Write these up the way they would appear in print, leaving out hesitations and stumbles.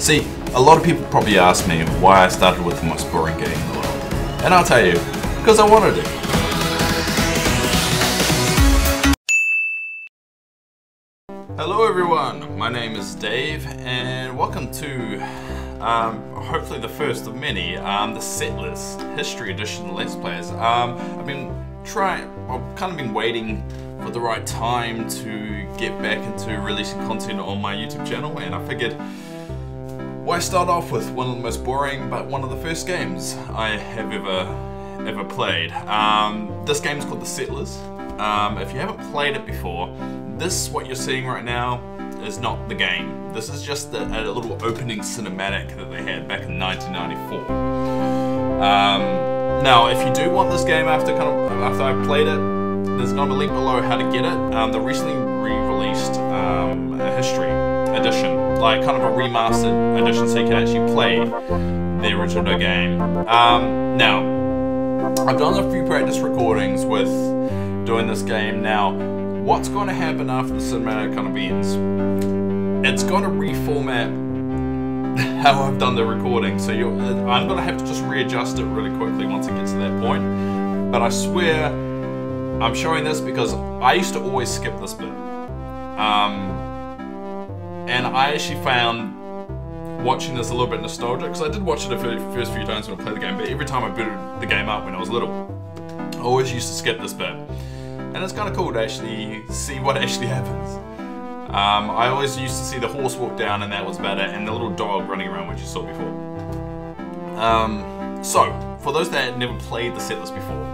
See, a lot of people probably ask me why I started with the most boring game in the world. And I'll tell you, because I wanted to. Hello everyone, my name is Dave, and welcome to, hopefully the first of many, the Settlers History Edition Let's Plays. I've kind of been waiting for the right time to get back into releasing content on my YouTube channel, and I figured, why start off with one of the most boring, but one of the first games I have ever played. This game is called The Settlers. If you haven't played it before, what you're seeing right now is not the game. This is just a little opening cinematic that they had back in 1994. Now, if you do want this game after I've played it, there's gonna be a link below how to get it. They recently re-released a history edition, like kind of a remastered edition, so you can actually play the original game. Now, I've done a few practice recordings with doing this game. Now, what's going to happen after the cinematic kind of ends? It's going to reformat how I've done the recording, so I'm going to have to just readjust it really quickly once it gets to that point. But I swear, I'm showing this because I used to always skip this bit. And I actually found watching this a little bit nostalgic, because I did watch it the first few times when I played the game, but every time I booted the game up when I was little, I always used to skip this bit. And it's kind of cool to actually see what actually happens. I always used to see the horse walk down and that was about it, and the little dog running around, which you saw before. So, for those that had never played The Settlers before,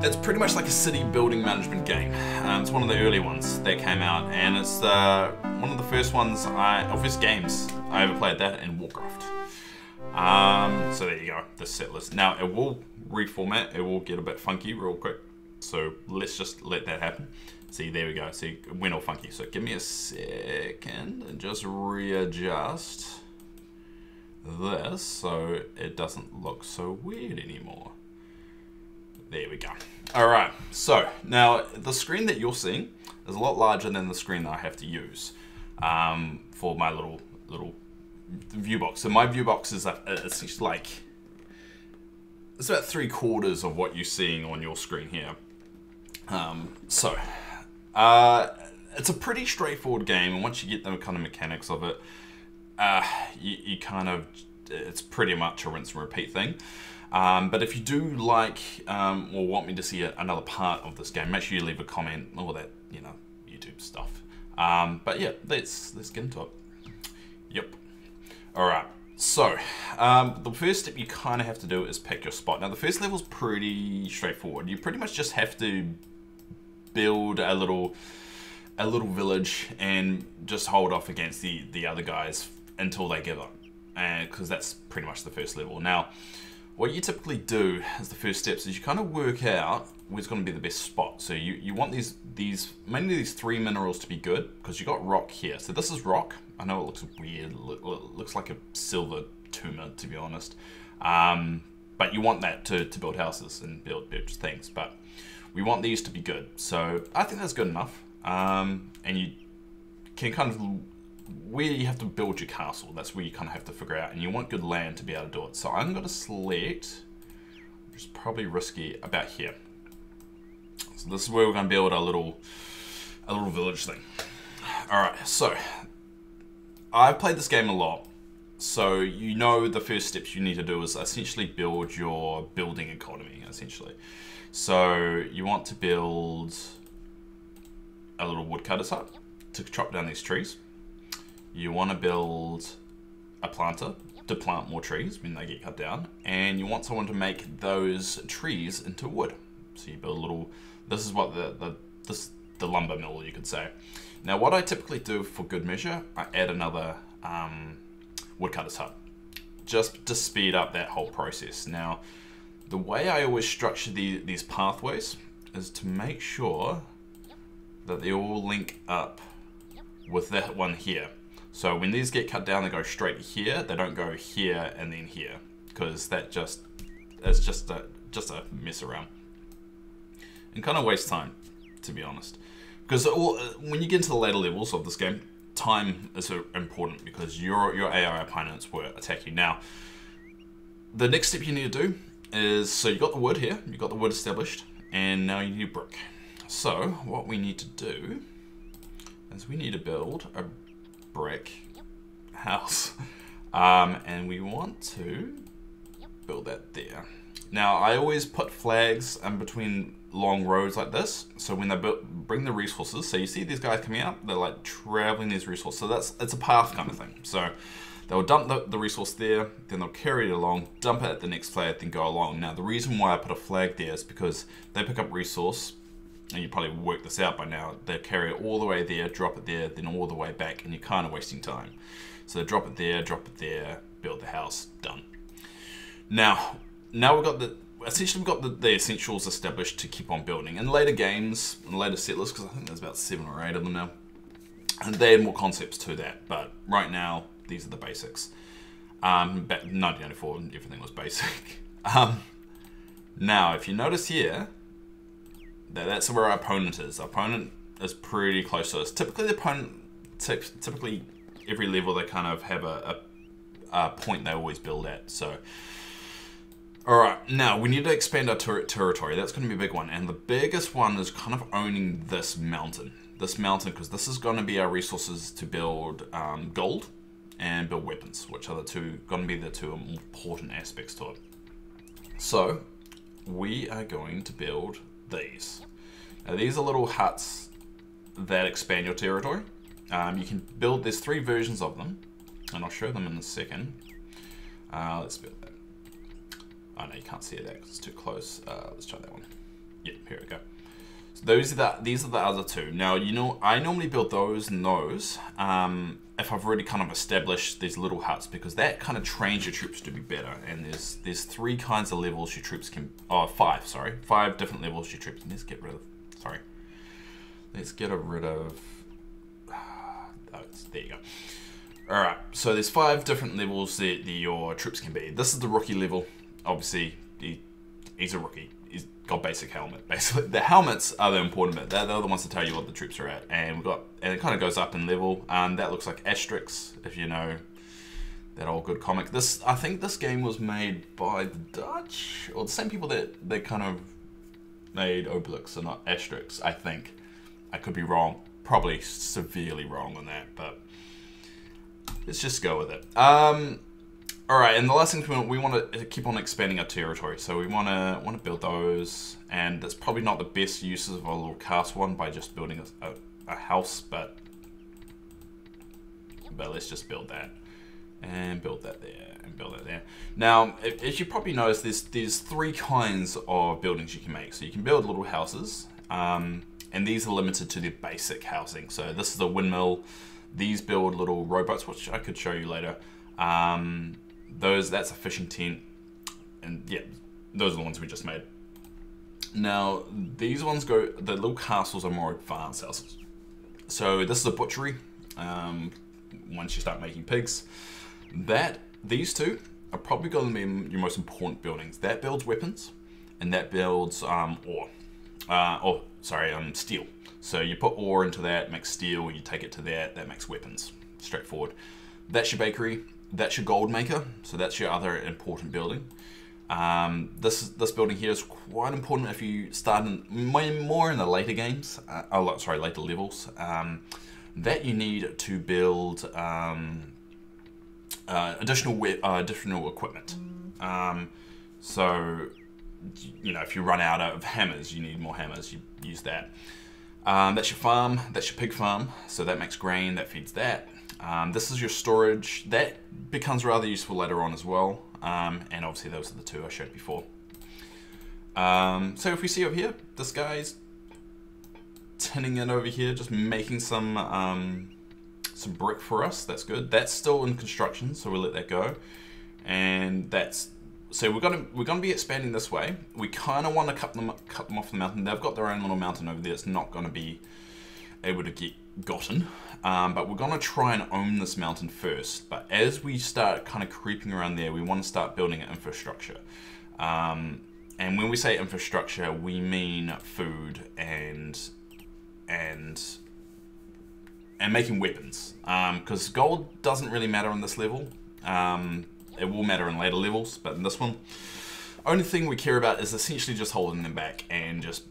it's pretty much like a city building management game. It's one of the early ones that came out, and it's one of the first games I ever played, that and Warcraft. So there you go, The Settlers. Now, it will reformat, it will get a bit funky real quick. So let's just let that happen. See, there we go. See, it went all funky. So give me a second and just readjust this so it doesn't look so weird anymore. There we go. Alright, so now the screen that you're seeing is a lot larger than the screen that I have to use for my little view box. So my view box is essentially like, it's about 3/4 of what you're seeing on your screen here. It's a pretty straightforward game, and once you get the kind of mechanics of it, it's pretty much a rinse and repeat thing. But if you do like, or want me to see another part of this game, make sure you leave a comment, all that, YouTube stuff. But yeah, let's get into it. Yep. Alright. So, the first step you kind of have to do is pick your spot. Now, the first level is pretty straightforward. You pretty much just have to build a little village and just hold off against the other guys until they give up, and because that's pretty much the first level. Now, what you typically do as the first steps is you kind of work out where's going to be the best spot. So you want mainly these 3 minerals to be good, because you got rock here. So this is rock. I know it looks weird, it looks like a silver tumor, to be honest. But you want that to build houses and build things, but we want these to be good. So I think that's good enough. And you can kind of, where you have to build your castle, that's where you kind of have to figure out, and you want good land to be able to do it. So I'm going to select, which is probably risky, about here. So this is where we're going to build a little village thing. Alright, so I've played this game a lot, so you know the first steps you need to do is essentially build your building economy, essentially. So you want to build a little woodcutter's hut to chop down these trees. You want to build a planter to plant more trees when they get cut down, and you want someone to make those trees into wood. So you build a little, this is what the lumber mill, you could say. Now, what I typically do for good measure, I add another woodcutter's hut, just to speed up that whole process. Now, the way I always structure these pathways is to make sure that they all link up with that one here. So when these get cut down, they go straight here. They don't go here and then here, because it's just a mess around and kind of waste time, to be honest. Because when you get into the later levels of this game, time is important because your AI opponents were attacking. Now, the next step you need to do is, so you got the wood here, you got the wood established, and now you need brick. So what we need to do is we need to build a brick house, and we want to build that there. Now I always put flags in between long roads like this, so when they bring the resources, so you see these guys coming out, they're like traveling these resources, so it's a path kind of thing. So they'll dump the resource there, then they'll carry it along, dump it at the next flag, then go along. Now the reason why I put a flag there is because they pick up resource, and you probably worked this out by now, they carry it all the way there, drop it there, then all the way back, and you're kind of wasting time. So drop it there, build the house, done. Now we've got essentially we've got the essentials established to keep on building. In later games, in later settlers, because I think there's about 7 or 8 of them now, and they add more concepts to that, but right now, these are the basics. Back in 1994, everything was basic. Now, if you notice here, that's where our opponent is. Our opponent is pretty close to us. Typically, the opponent, typically every level, they kind of have a point they always build at. So, all right, now we need to expand our territory. That's going to be a big one, and the biggest one is kind of owning this mountain. Because this is going to be our resources to build gold and build weapons, which are going to be the two important aspects to it. So we are going to build these. Now these are little huts that expand your territory. You can build, there's 3 versions of them, and I'll show them in a second. Let's build that. Oh no, you can't see that because it's too close. Let's try that one. Yeah, here we go. So these are the other 2. Now, I normally build those and those if I've already kind of established these little huts, because that kind of trains your troops to be better. And there's 3 kinds of levels your troops can, 5, sorry. 5 different levels your troops can. Let's get rid of, there you go. Alright, so there's 5 different levels that your troops can be. This is the rookie level. Obviously, he's a rookie. He's got basic helmet. Basically, the helmets are the important bit. They're the ones to tell you what the troops are at. And it kind of goes up in level. That looks like Asterix, if you know that old good comic. I think this game was made by the Dutch, or the same people that kind of made Obelix, and not Asterix, I think. I could be wrong. Probably severely wrong on that, but let's just go with it. Alright, and the last thing we want to keep on expanding our territory. So we want to build those, and that's probably not the best uses of a little castle one by just building a house, but let's just build that, and build that there, and build that there. Now, as you probably noticed, there's 3 kinds of buildings you can make. So you can build little houses, and these are limited to the basic housing. So this is a windmill. These build little rowboats, which I could show you later. That's a fishing tent, and yeah, those are the ones we just made. Now, these ones the little castles are more advanced houses. So this is a butchery, once you start making pigs. These 2 are probably going to be your most important buildings. That builds weapons, and that builds steel. So you put ore into that, makes steel, you take it to that makes weapons. Straightforward. That's your bakery. That's your gold maker, so that's your other important building. This building here is quite important if you start more in the later games, later levels. That you need to build additional equipment. So, if you run out of hammers, you need more hammers. You use that. That's your farm. That's your pig farm. So that makes grain. That feeds that. This is your storage. That becomes rather useful later on as well. And obviously those are the 2 I showed before. So if we see over here, this guy's tinning it over here, just making some brick for us. That's good. That's still in construction, so we'll let that go. And so we're gonna be expanding this way. We kind of want to cut them off the mountain. They've got their own little mountain over there. It's not going to be able to get gotten. But we're going to try and own this mountain first. But as we start kind of creeping around there, we want to start building infrastructure. And when we say infrastructure, we mean food and and making weapons. Because gold doesn't really matter on this level. It will matter in later levels, but in this one, only thing we care about is essentially just holding them back and just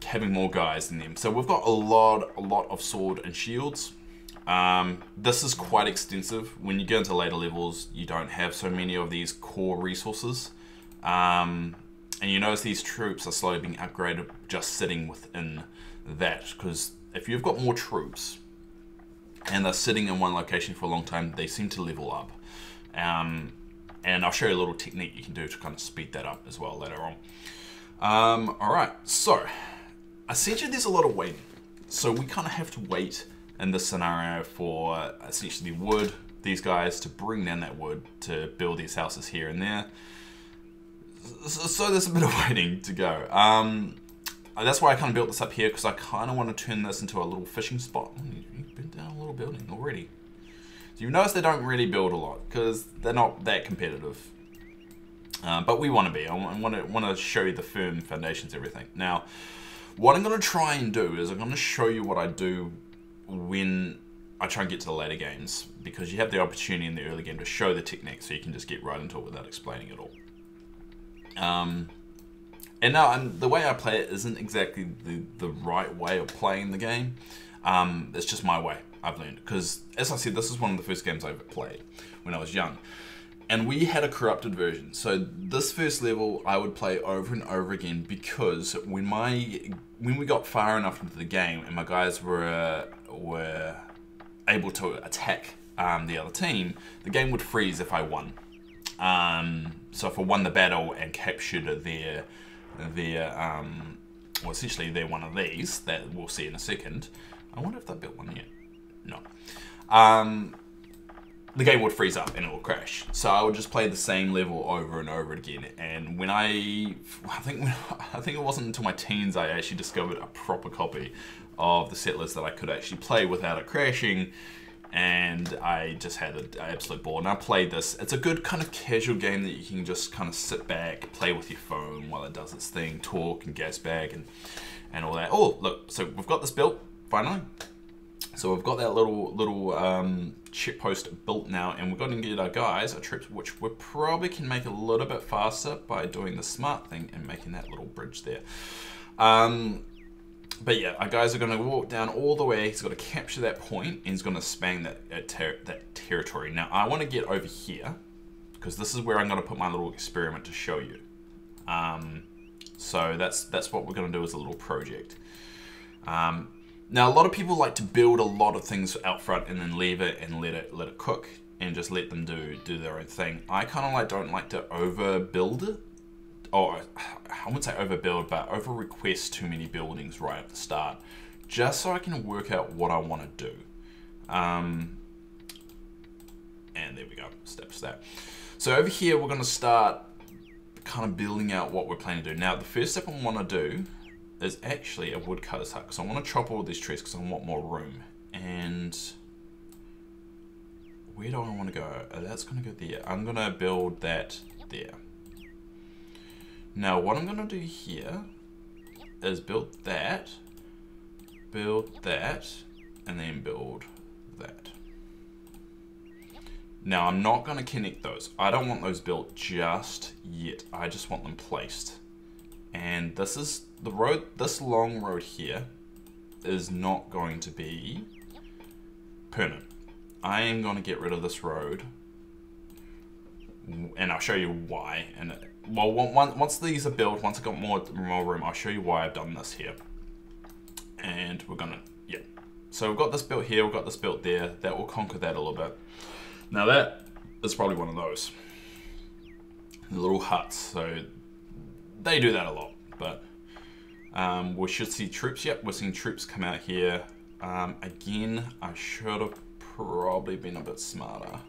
having more guys than them. So we've got a lot of sword and shields. This is quite extensive. When you get into later levels, you don't have so many of these core resources. And you notice these troops are slowly being upgraded just sitting within that. Because if you've got more troops and they're sitting in one location for a long time, they seem to level up. And I'll show you a little technique you can do to kind of speed that up as well later on. Alright, so essentially there's a lot of waiting. So we kind of have to wait in this scenario for essentially wood, these guys to bring down that wood to build these houses here and there. So there's a bit of waiting to go. That's why I kind of built this up here, because I kind of want to turn this into a little fishing spot. You've been down a little building already. So you notice they don't really build a lot because they're not that competitive. But we want to be. I want to show you the firm foundations, everything. Now, what I'm going to try and do is I'm going to show you what I do when I try and get to the later games, because you have the opportunity in the early game to show the technique, so you can just get right into it without explaining it all. And now, the way I play it isn't exactly the right way of playing the game. It's just my way. I've learned, because as I said, this is one of the first games I ever played when I was young, and we had a corrupted version. So this first level I would play over and over again, because when we got far enough into the game and my guys were able to attack the other team, the game would freeze if I won. So if I won the battle and captured their well, essentially they're one of these that we'll see in a second. I wonder if they built one yet. No. The game would freeze up and it will crash. So I would just play the same level over and over again. And when I think it wasn't until my teens I actually discovered a proper copy of the Settlers that I could actually play without it crashing. And I just had an absolute ball. And I played this. It's a good kind of casual game that you can just kind of sit back, play with your phone while it does its thing, talk and gas bag and all that. Oh, look, so we've got this built finally. So we've got that little check post built now, and we've got to get our guys, our troops, which we probably can make a little bit faster by doing the smart thing and making that little bridge there. But yeah, our guys are going to walk down all the way. He's got to capture that point, and he's going to span that territory. Now I want to get over here, because this is where I'm going to put my little experiment to show you. So that's what we're going to do as a little project. Now, a lot of people like to build a lot of things out front and then leave it and let it cook and just let them do their own thing. I kind of don't like to overbuild it. Or I wouldn't say overbuild, but over request too many buildings right at the start, just so I can work out what I want to do. And there we go, steps that. So over here, we're going to start kind of building out what we're planning to do. Now, the first step I want to do is actually a woodcutter's hut, because I want to chop all these trees because I want more room. And where do I want to go? That's going to go there. I'm going to build that there. Now what I'm going to do here is build that, and then build that. Now I'm not going to connect those. I don't want those built just yet. I just want them placed. And this is the road, this long road here is not going to be permanent. I am going to get rid of this road, and I'll show you why. And well, once these are built, once I've got more room, I'll show you why I've done this here. And we're gonna, yeah. So we've got this built here, we've got this built there. That will conquer that a little bit. Now that is probably one of those the little huts. So they do that a lot, but we should see troops. Yep, we're seeing troops come out here. Again, I should have probably been a bit smarter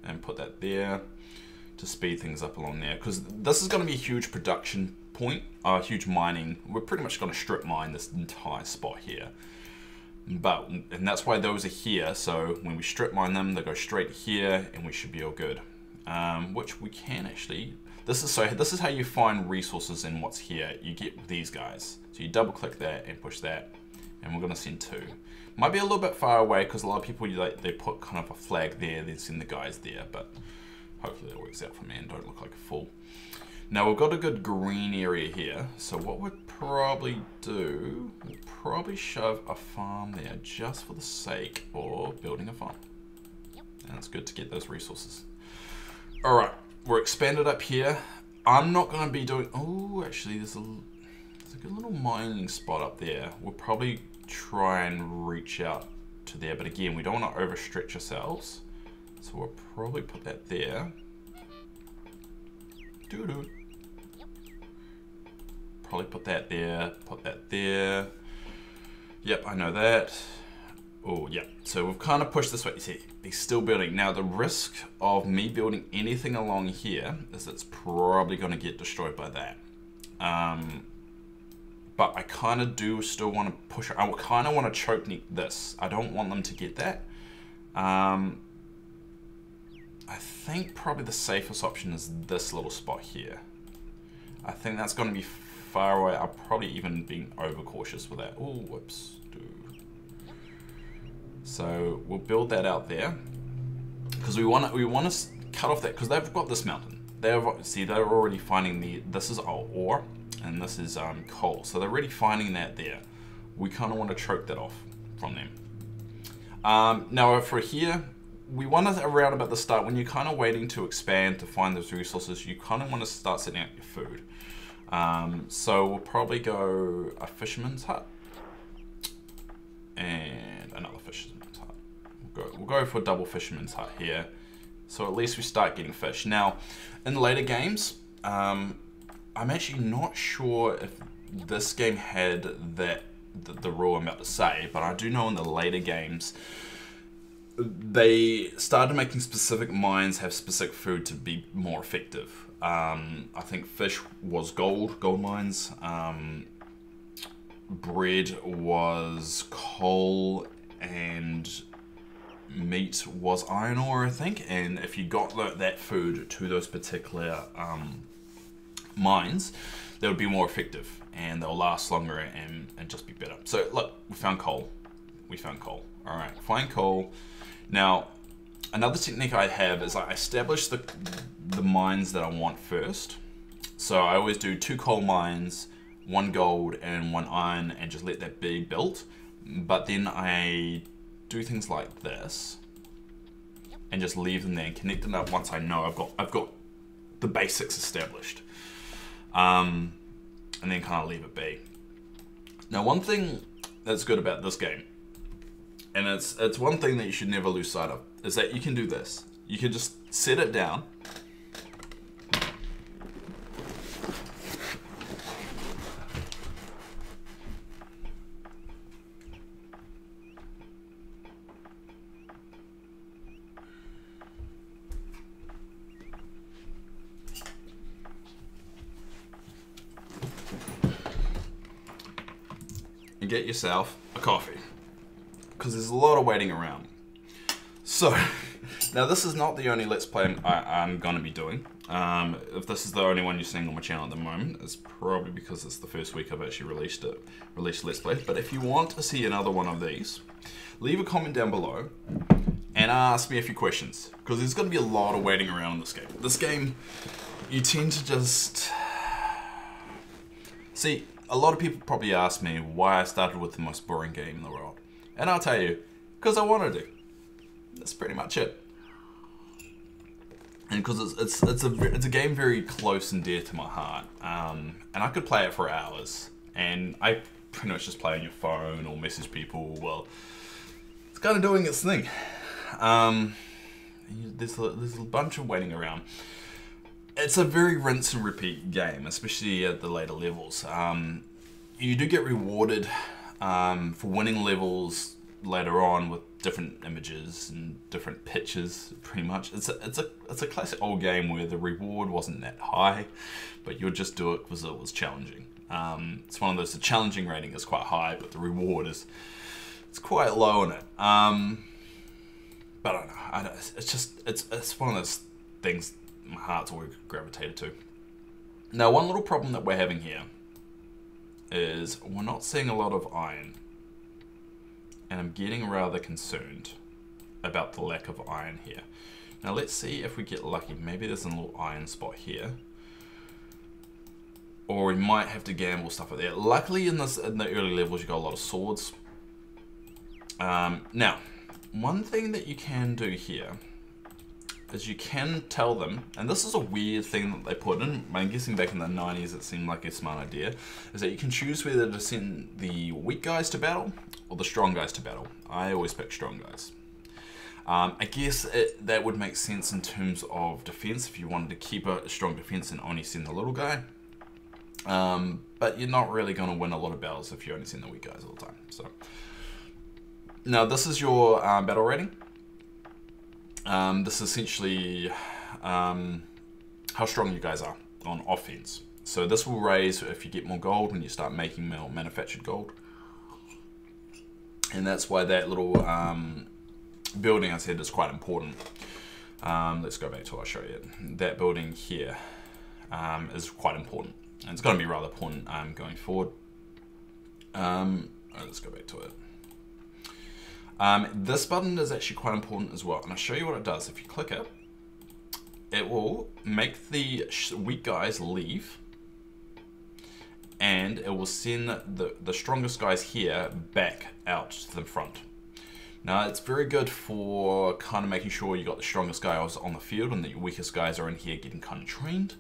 and put that there to speed things up along there, because this is going to be a huge production point, huge mining. We're pretty much going to strip mine this entire spot here, and that's why those are here. So when we strip mine them, they go straight here, and we should be all good. Which we can actually. This is how you find resources in what's here. You get these guys. So you double click that and push that, and we're going to send 2. Might be a little bit far away because a lot of people they put kind of a flag there, they send the guys there, but hopefully that works out for me and don't look like a fool. Now we've got a good green area here, so what we'd probably do, we'll probably shove a farm there just for the sake of building a farm. And it's good to get those resources. Alright, we're expanded up here. I'm not going to be doing... Oh, actually, there's a good little mining spot up there. We'll probably try and reach out to there. But again, we don't want to overstretch ourselves. So we'll probably put that there. Doo-doo. Probably put that there. Put that there. Yep, I know that. Oh, yeah. So we've kind of pushed this way. You see, he's still building. Now, the risk of me building anything along here is it's probably going to get destroyed by that. But I kind of do still want to push it. I kind of want to choke this. I don't want them to get that. I think probably the safest option is this little spot here. I think that's going to be far away. I'll probably even be overcautious with that. Oh, whoops. So we'll build that out there because we want to cut off that because they've got this mountain. They're already finding this is ore and this is coal, so they're already finding that there. We kind of want to choke that off from them. Now for here, we want to around about the start when you're kind of waiting to expand to find those resources. You kind of want to start setting out your food. So we'll probably go a fisherman's hut and another fisherman's hut. We'll go for a double fisherman's hut here. So at least we start getting fish. Now, in later games, I'm actually not sure if this game had the rule I'm about to say, but I do know in the later games, they started making specific mines have specific food to be more effective. I think fish was gold mines. Bread was coal and meat was iron ore, I think. And if you got that food to those particular mines, they would be more effective and they'll last longer and just be better. So look, we found coal. All right, find coal. Now, another technique I have is I establish the mines that I want first. So I always do 2 coal mines, 1 gold and 1 iron, and just let that be built. But then I do things like this and just leave them there and connect them up once I know I've got the basics established. And then kind of leave it be. Now, one thing that's good about this game, and it's one thing that you should never lose sight of, is that you can do this. You can just set it down. And get yourself a coffee, because there's a lot of waiting around. So, now this is not the only Let's Play I'm going to be doing. If this is the only one you're seeing on my channel at the moment, it's probably because it's the first week I've actually released Let's Play. But if you want to see another one of these, leave a comment down below and ask me a few questions, because there's going to be a lot of waiting around in this game. This game, you tend to just... See, a lot of people probably ask me why I started with the most boring game in the world. And I'll tell you, because I wanted to. That's pretty much it. And because it's a game very close and dear to my heart. And I could play it for hours. And I pretty much just play on your phone or message people. Well, it's kind of doing its thing. There's a bunch of waiting around. It's a very rinse and repeat game, especially at the later levels. You do get rewarded for winning levels later on with different images and different pictures. Pretty much, it's a classic old game where the reward wasn't that high, but you'll just do it because it was challenging. It's one of those. The challenging rating is quite high, but the reward it's quite low in it. But I don't know. It's one of those things my heart's always gravitated to. Now, one little problem that we're having here is we're not seeing a lot of iron. and I'm getting rather concerned about the lack of iron here. Now let's see if we get lucky. Maybe there's a little iron spot here. Or we might have to gamble stuff like that. Luckily in the early levels you got a lot of swords. Now, one thing that you can do here is you can tell them, and this is a weird thing that they put in, I'm guessing back in the 90s it seemed like a smart idea, is that you can choose whether to send the weak guys to battle or the strong guys to battle. I always pick strong guys. I guess that would make sense in terms of defense if you wanted to keep a strong defense and only send the little guy. But you're not really going to win a lot of battles if you only send the weak guys all the time. So now this is your battle rating. This is essentially how strong you guys are on offense. So this will raise if you get more gold when you start making more manufactured gold. And that's why that little building I said is quite important. Let's go back to it, I'll show you. That building here is quite important. And it's going to be rather important going forward. Let's go back to it. This button is actually quite important as well, and I'll show you what it does. If you click it, it will make the weak guys leave, and it will send the strongest guys here back out to the front. Now it's very good for kind of making sure you got the strongest guys on the field and that your weakest guys are in here getting kind of trained.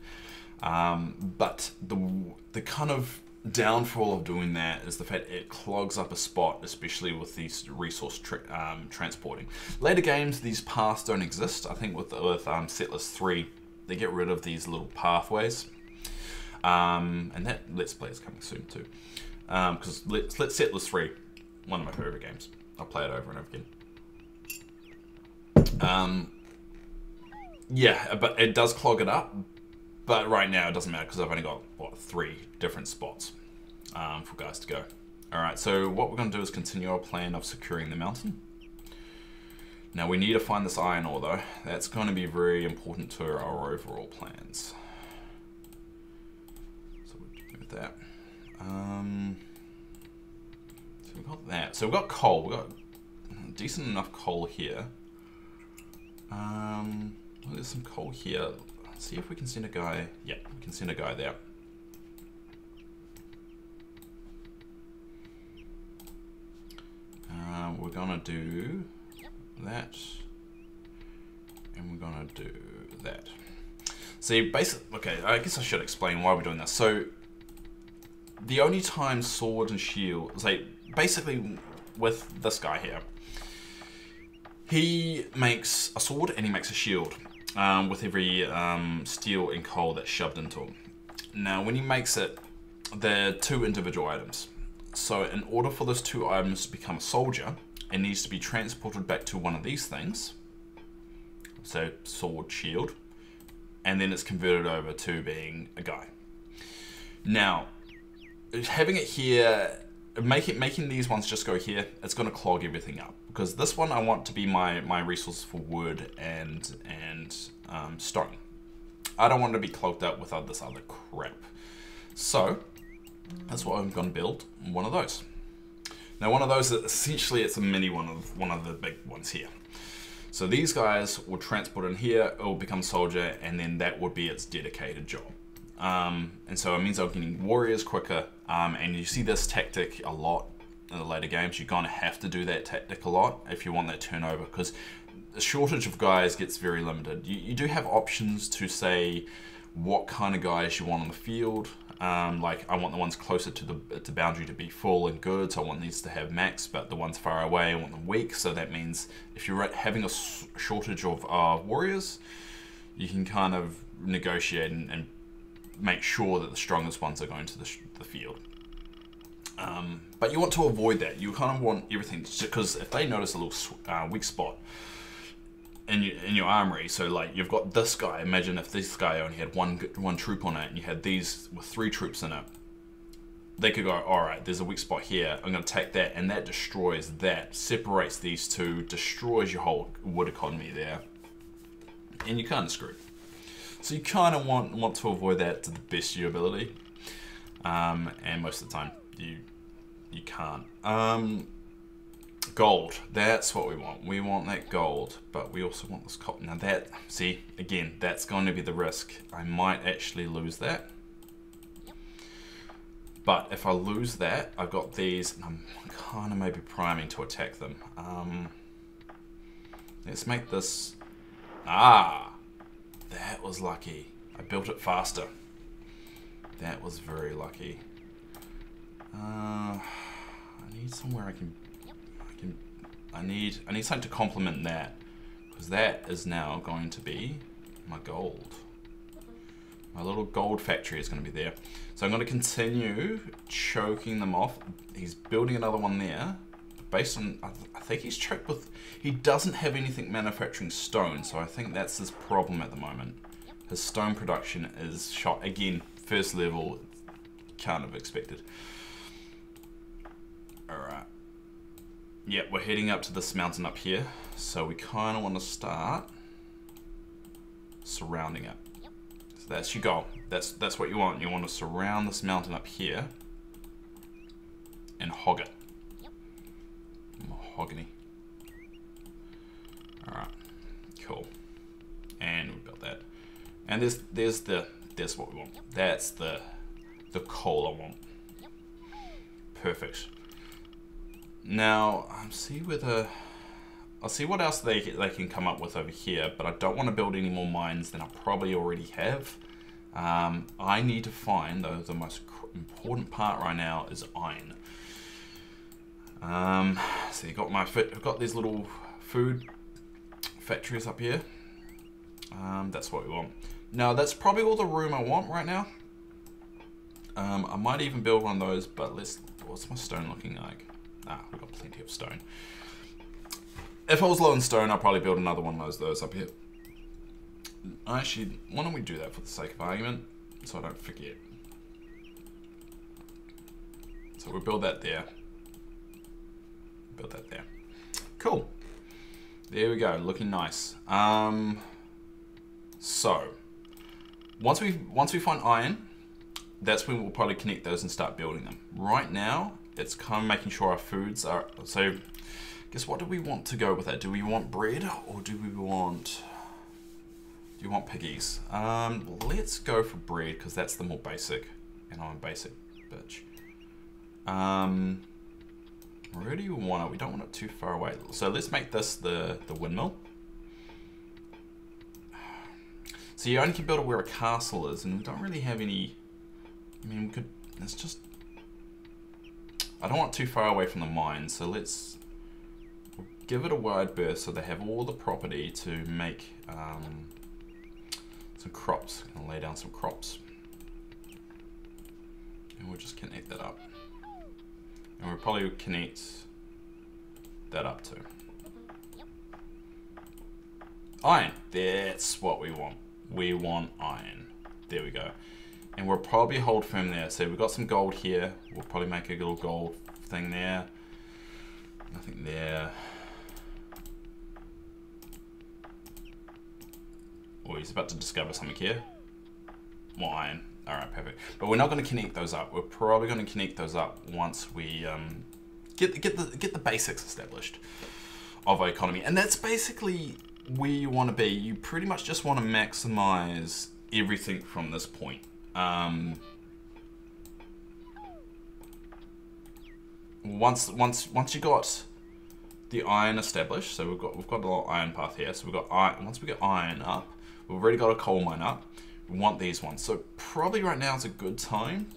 But the kind of downfall of doing that is the fact it clogs up a spot, especially with these resource transporting. Later games, these paths don't exist. I think with Settlers 3, they get rid of these little pathways. And that Let's Play is coming soon too. Because Let's Settlers 3, one of my favorite games. I'll play it over and over again. Yeah, but it does clog it up. But right now it doesn't matter because I've only got, what, 3 different spots for guys to go. Alright, so what we're going to do is continue our plan of securing the mountain. Now we need to find this iron ore though. That's going to be very important to our overall plans. So we'll do that. So we've got that. So we've got coal. We've got decent enough coal here. Well, there's some coal here. See if we can send a guy. Yeah, we can send a guy there. We're gonna do that, and we're gonna do that. See, basically, okay, I guess I should explain why we're doing this. So, the only time sword and shield, say, basically with this guy here, he makes a sword and he makes a shield. With every steel and coal that's shoved into him. Now, when he makes it, they're 2 individual items. So, in order for those 2 items to become a soldier, it needs to be transported back to one of these things. So, sword, shield, and then it's converted over to being a guy. Now, having it here, making these ones just go here, it's going to clog everything up. Because this one I want to be my resource for wood and stone. I don't want to be clogged up with this other crap. So that's what I'm going to build, one of those. Now one of those, essentially it's a mini one of the big ones here. So these guys will transport in here, it will become soldier, and then that would be its dedicated job. And so it means I'm getting warriors quicker, and you see this tactic a lot in the later games. You're going to have to do that tactic a lot if you want that turnover, because the shortage of guys gets very limited. You do have options to say what kind of guys you want on the field. Like I want the ones closer to the boundary to be full and good, so I want these to have max, but the ones far away I want them weak. So that means if you're having a shortage of warriors, you can kind of negotiate and make sure that the strongest ones are going to the field. But you want to avoid that. You kind of want everything, because if they notice a little weak spot in your armory, so like you've got this guy, imagine if this guy only had one troop on it and you had these with 3 troops in it, they could go, alright, there's a weak spot here, I'm going to take that, and that destroys that, separates these 2, destroys your whole wood economy there, and you're kind of screwed. So you kind of want to avoid that to the best of your ability, and most of the time you can't. Gold. That's what we want. We want that gold, but we also want this copper. Now that, see, again, that's going to be the risk. I might actually lose that. But if I lose that, I've got these, and I'm kind of maybe priming to attack them. Let's make this... Ah! That was lucky. I built it faster. That was very lucky. I need somewhere I need something to complement that, because that is now going to be my gold. My little gold factory is going to be there. So I'm going to continue choking them off. He's building another one there. Based on, I think he's choked with, he doesn't have anything manufacturing stone, so I think that's his problem at the moment. His stone production is shot. Again, first level, can't have expected. Alright. Yeah, we're heading up to this mountain up here, so we kind of want to start surrounding it. So that's your goal. That's what you want. You want to surround this mountain up here and hog it. Mahogany. Alright, cool. And we built that. And there's what we want. That's the coal I want. Perfect. Now, I'll see what else they can come up with over here, but I don't want to build any more mines than I probably already have. I need to find, though, the most important part right now is iron. So you got I've got these little food factories up here. That's what we want. Now, that's probably all the room I want right now. I might even build one of those, but what's my stone looking like? Ah, we've got plenty of stone. If I was low in stone, I'll probably build another one of those up here. Actually, why don't we do that for the sake of argument, so I don't forget. So we'll build that there. Build that there. Cool. There we go, looking nice. So once we find iron, that's when we'll probably connect those and start building them. Right now, it's kind of making sure our foods are, so guess what do we want to go with that? Do we want bread or do you want piggies? Let's go for bread because that's the more basic, and I'm a basic bitch. Where do you want it? We don't want it too far away. So let's make this the windmill. So you only can build it where a castle is, and we don't really have any. I mean, we could. It's just. I don't want it too far away from the mine, so we'll give it a wide berth so they have all the property to make some crops. Gonna lay down some crops, and we'll just connect that up. And we'll probably connect that up too. Iron, that's what we want. We want iron. There we go. And we'll probably hold firm there. So we've got some gold here. We'll probably make a little gold thing there. Nothing there. Oh, he's about to discover something here. More iron. Alright, perfect. But we're not going to connect those up. We're probably going to connect those up once we get the basics established of our economy. And that's basically where you want to be. You pretty much just want to maximize everything from this point. Once you got the iron established, so we've got a little iron path here. So we've got iron. Once we get iron up, we've already got a coal mine up. We want these ones. So probably right now is a good time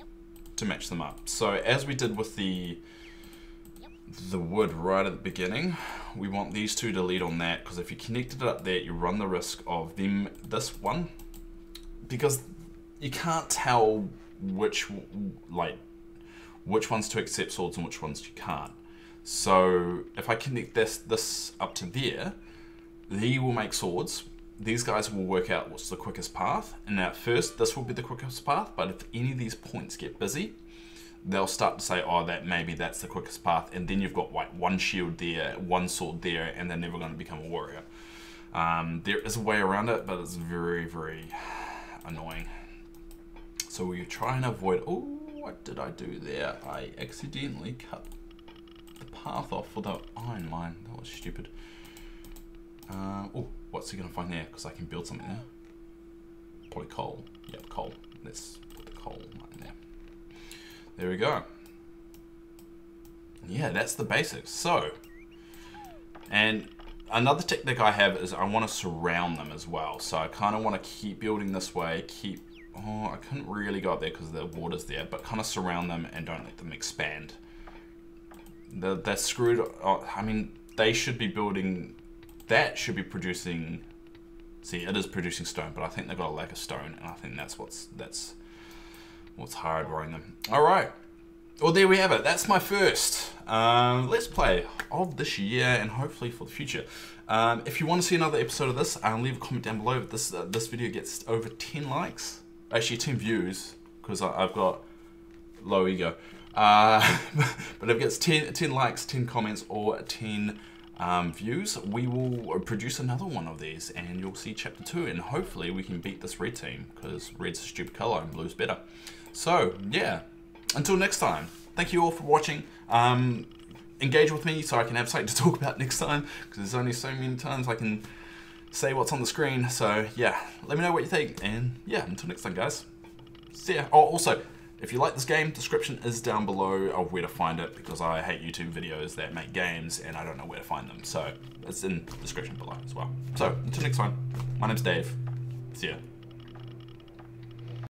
to match them up. So as we did with the wood right at the beginning, we want these two to lead on that, because if you connected it up there, you run the risk of this one, because you can't tell which ones to accept swords and which ones you can't. So if I connect this up to there, he will make swords. These guys will work out what's the quickest path, and at first this will be the quickest path, but if any of these points get busy, they'll start to say, oh, maybe that's the quickest path, and then you've got like one shield there, one sword there, and they're never going to become a warrior. There is a way around it, but it's very, very annoying. So we try and avoid, oh, what did I do there? I accidentally cut the path off for the iron mine. That was stupid. Oh, what's he gonna find there? Because I can build something there. Probably coal. Yep, coal. Let's put the coal mine there. There we go. Yeah, that's the basics. So, and another technique I have is I want to surround them as well. So I kind of want to keep building this way, oh, I couldn't really go up there because the water's there, but kind of surround them and don't let them expand. They're screwed. I mean, they should be building, that should be producing, see, it is producing stone, but I think they've got a lack of stone, and I think that's what's hardwiring them. All right. Well, there we have it. That's my first Let's Play of this year, and hopefully for the future. If you want to see another episode of this, leave a comment down below. If this video gets over 10 likes, actually 10 views, because I've got low ego. But if it gets 10 likes, 10 comments, or 10 views, we will produce another one of these, and you'll see chapter 2, and hopefully we can beat this red team, because red's a stupid color and blue's better. So, yeah. Until next time, thank you all for watching. Engage with me so I can have something to talk about next time, because there's only so many times I can say what's on the screen. So yeah, let me know what you think, and yeah, until next time, guys. See ya. Oh, also, if you like this game, description is down below of where to find it, because I hate YouTube videos that make games and I don't know where to find them. So it's in the description below as well. So until next time, my name's Dave. See ya.